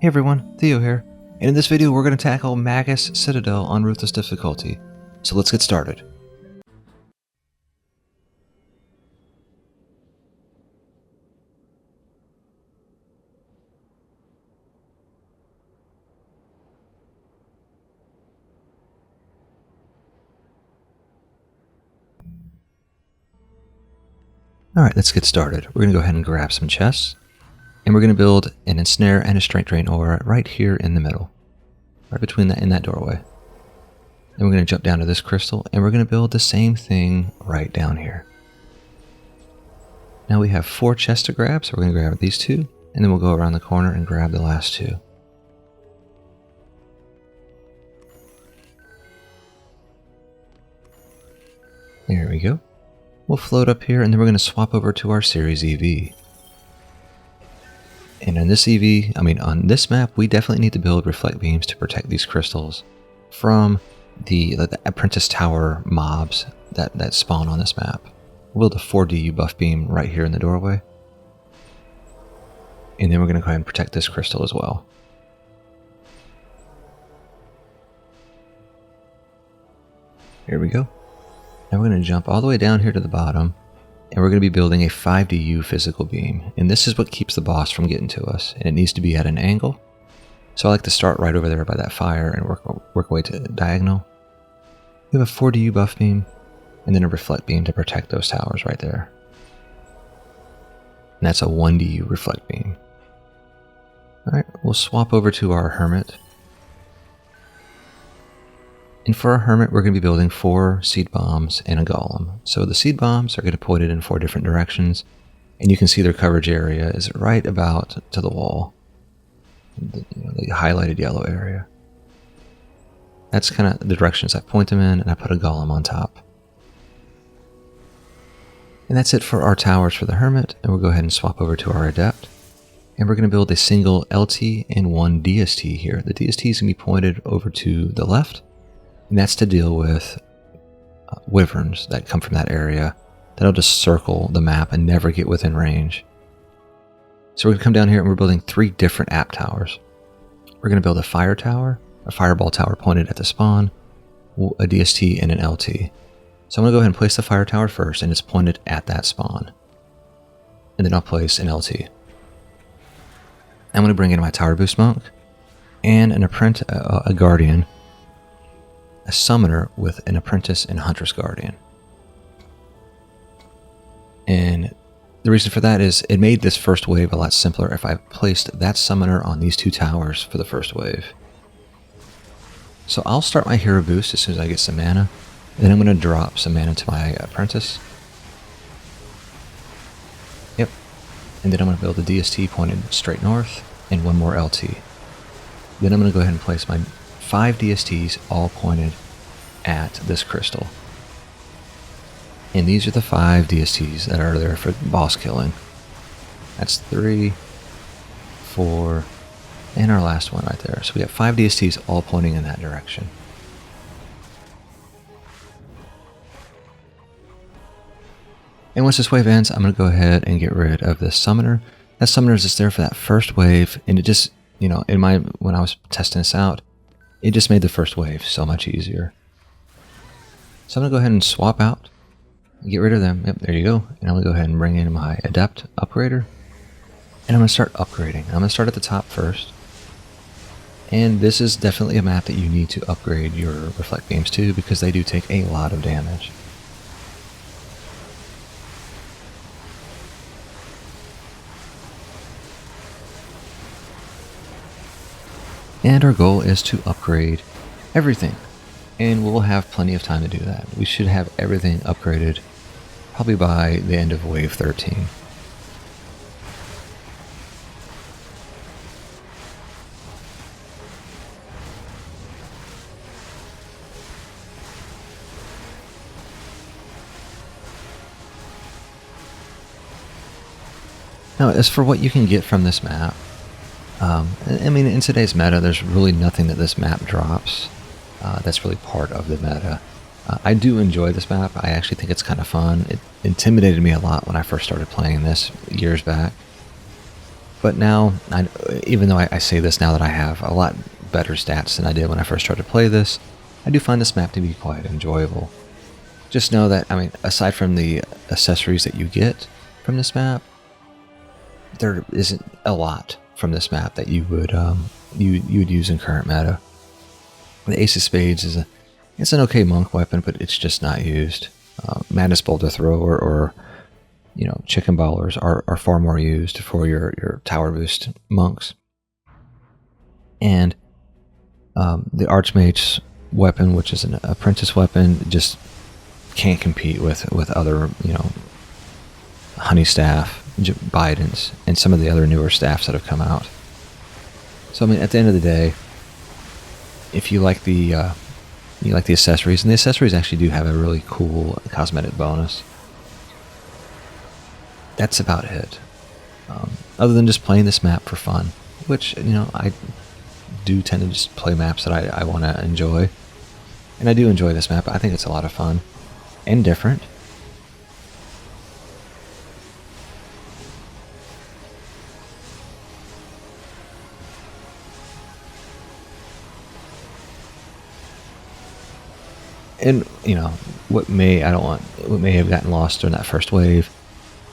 Hey everyone, Theo here, and in this video we're going to tackle Magus Citadel on Ruthless difficulty, so let's get started. Alright, let's get started. We're going to go ahead and grab some chests, and we're going to build an ensnare and a strength drain aura right here in the middle, right between that in that doorway. Then we're going to jump down to this crystal, and we're going to build the same thing right down here. Now we have 4 chests to grab, so we're going to grab these 2, and then we'll go around the corner and grab the last 2. There we go. We'll float up here, and then we're going to swap over to our Series EV. And on this map, we definitely need to build reflect beams to protect these crystals from the Apprentice Tower mobs that spawn on this map. We'll build a 4DU buff beam right here in the doorway. And then we're going to go ahead and protect this crystal as well. Here we go. Now we're going to jump all the way down here to the bottom, and we're going to be building a 5DU physical beam. And this is what keeps the boss from getting to us, and it needs to be at an angle. So I like to start right over there by that fire and work away to diagonal. We have a 4DU buff beam, and then a reflect beam to protect those towers right there. And that's a 1DU reflect beam. Alright, we'll swap over to our Hermit. And for our Hermit, we're going to be building 4 seed bombs and a golem. So the seed bombs are going to point it in 4 different directions, and you can see their coverage area is right about to the wall. The highlighted yellow area. That's kind of the directions I point them in, and I put a golem on top. And that's it for our towers for the Hermit, and we'll go ahead and swap over to our Adept. And we're going to build a single LT and 1 DST here. The DST is going to be pointed over to the left, and that's to deal with wyverns that come from that area that'll just circle the map and never get within range. So we're going to come down here and we're building 3 different app towers. We're going to build a fire tower, a fireball tower pointed at the spawn, a DST, and an LT. So I'm going to go ahead and place the fire tower first, and it's pointed at that spawn. And then I'll place an LT. I'm going to bring in my tower boost monk and an apprentice, a guardian, a summoner with an apprentice and hunter's guardian. And the reason for that is it made this first wave a lot simpler if I placed that summoner on these 2 towers for the first wave. So I'll start my hero boost as soon as I get some mana, and then I'm going to drop some mana to my apprentice. Yep. And then I'm going to build a DST pointed straight north and 1 more LT. Then I'm going to go ahead and place my 5 DSTs all pointed at this crystal. And these are the 5 DSTs that are there for boss killing. That's 3, 4, and our last one right there. So we have 5 DSTs all pointing in that direction. And once this wave ends, I'm going to go ahead and get rid of this summoner. That summoner is just there for that first wave, and it just, when I was testing this out, it just made the first wave so much easier. So I'm going to go ahead and swap out, get rid of them. Yep, there you go. And I'm going to go ahead and bring in my Adept upgrader. And I'm going to start upgrading. I'm going to start at the top first. And this is definitely a map that you need to upgrade your reflect beams to, because they do take a lot of damage. And our goal is to upgrade everything. And we'll have plenty of time to do that. We should have everything upgraded probably by the end of wave 13. Now, as for what you can get from this map, in today's meta, there's really nothing that this map drops that's really part of the meta. I do enjoy this map. I actually think it's kind of fun. It intimidated me a lot when I first started playing this years back. But now, even though I say this now that I have a lot better stats than I did when I first started to play this, I do find this map to be quite enjoyable. Just know that, I mean, aside from the accessories that you get from this map, there isn't a lot from this map that you would use in current meta. The Ace of Spades it's an okay monk weapon, but it's just not used. Madness Boulder Thrower or Chicken Ballers are far more used for your tower boost monks. And the Archmage's weapon, which is an Apprentice weapon, just can't compete with other, Honey Staff, Bidens, and some of the other newer staffs that have come out. So I mean, at the end of the day, if you like the accessories, and the accessories actually do have a really cool cosmetic bonus, that's about it. Other than just playing this map for fun, which I do tend to just play maps that I want to enjoy, and I do enjoy this map. I think it's a lot of fun and different. And what may have gotten lost during that first wave,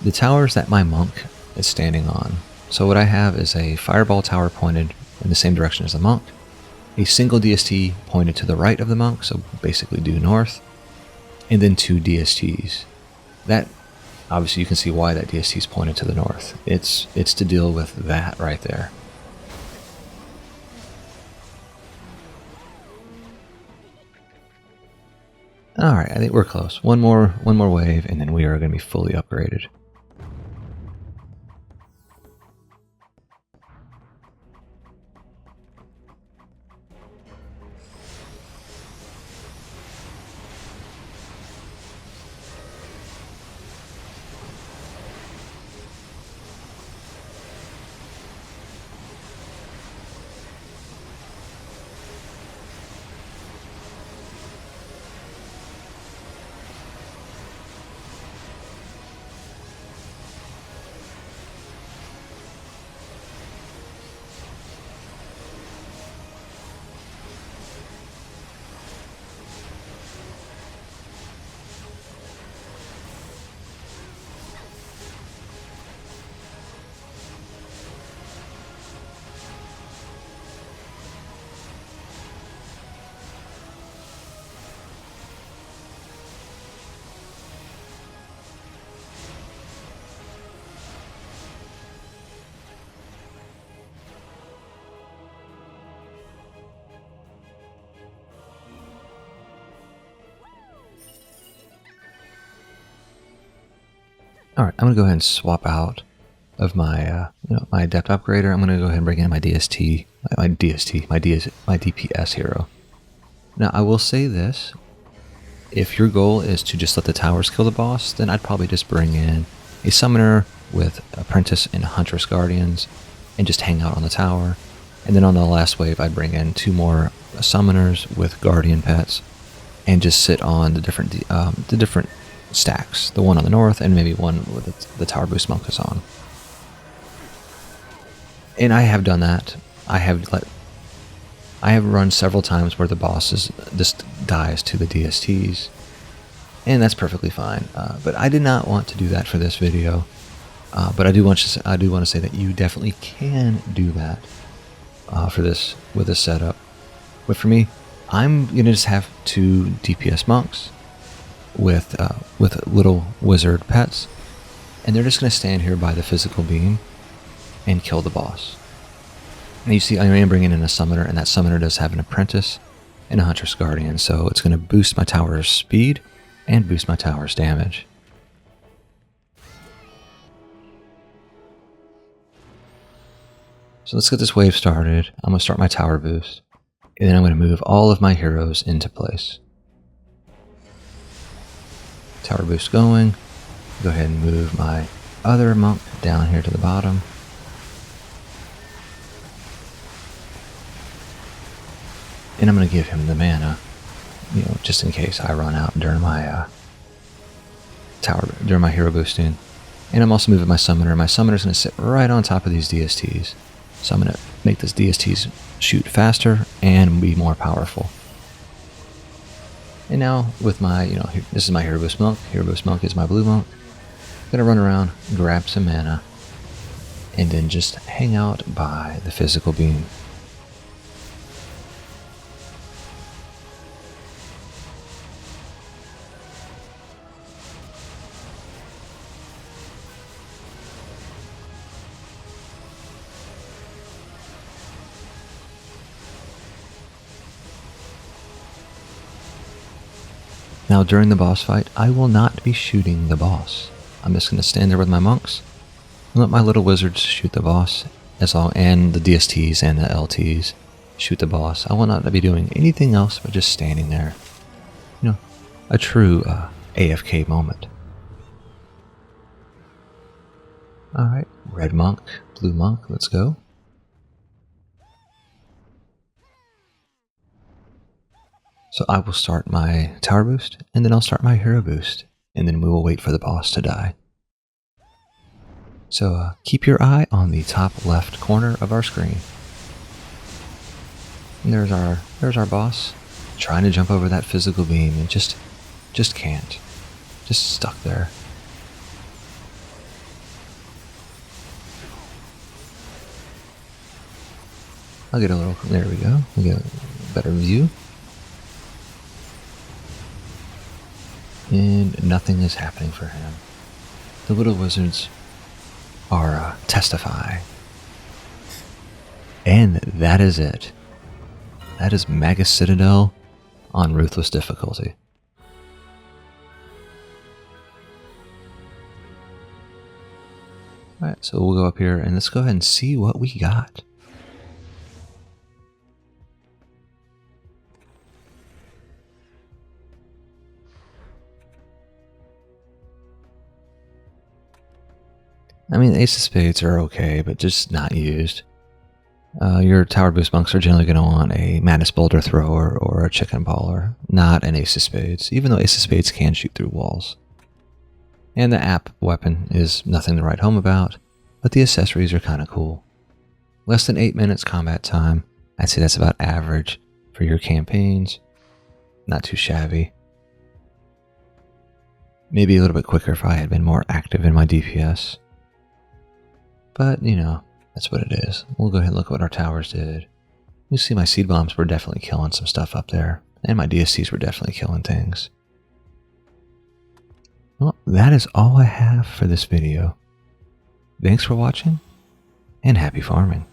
the towers that my monk is standing on. So what I have is a fireball tower pointed in the same direction as the monk, a single DST pointed to the right of the monk, so basically due north, and then 2 DSTs. That, obviously you can see why that DST is pointed to the north. It's to deal with that right there. Alright, I think we're close. One more wave, and then we are going to be fully upgraded. Alright, I'm going to go ahead and swap out of my my Adept Upgrader. I'm going to go ahead and bring in my DPS hero. Now, I will say this. If your goal is to just let the towers kill the boss, then I'd probably just bring in a Summoner with Apprentice and Huntress Guardians and just hang out on the tower. And then on the last wave, I'd bring in 2 more Summoners with Guardian pets and just sit on the different stacks, the one on the north and maybe one with the tower boost monk is on. And I have done that. I have run several times where the boss just dies to the DSTs, and that's perfectly fine. But I did not want to do that for this video. But I do want to say that you definitely can do that for this with this setup. But for me, I'm gonna just have 2 DPS monks with little wizard pets, and they're just going to stand here by the physical beam and kill the boss. And you see I am bringing in a Summoner, and that Summoner does have an Apprentice and a Huntress Guardian, so it's going to boost my tower's speed and boost my tower's damage. So let's get this wave started. I'm going to start my tower boost, and then I'm going to move all of my heroes into place. Tower boost going. Go ahead and move my other monk down here to the bottom. And I'm going to give him the mana, just in case I run out during my hero boosting. And I'm also moving my summoner. My summoner's going to sit right on top of these DSTs. So I'm going to make this DSTs shoot faster and be more powerful. And now with my, this is my Hero Boost Monk. Hero Boost Monk is my blue monk. I'm going to run around, grab some mana, and then just hang out by the physical beam. Now during the boss fight, I will not be shooting the boss. I'm just going to stand there with my monks and let my little wizards shoot the boss, and the DSTs and the LTs shoot the boss. I will not be doing anything else but just standing there. A true AFK moment. Alright, red monk, blue monk, let's go. So I will start my tower boost, and then I'll start my hero boost, and then we will wait for the boss to die. So keep your eye on the top left corner of our screen. And there's our boss, trying to jump over that physical beam and just can't. Just stuck there. I'll get a little, there we go. We'll get a better view. And nothing is happening for him. The little wizards are testify. And that is it. That is Magus Citadel on Ruthless difficulty. Alright, so we'll go up here and let's go ahead and see what we got. I mean, Ace of Spades are okay, but just not used. Your Tower Boost Monks are generally going to want a Madness Boulder Thrower or a Chicken Baller, not an Ace of Spades, even though Ace of Spades can shoot through walls. And the app weapon is nothing to write home about, but the accessories are kind of cool. Less than 8 minutes combat time. I'd say that's about average for your campaigns. Not too shabby. Maybe a little bit quicker if I had been more active in my DPS. But, that's what it is. We'll go ahead and look at what our towers did. You see my seed bombs were definitely killing some stuff up there. And my DSTs were definitely killing things. Well, that is all I have for this video. Thanks for watching, and happy farming.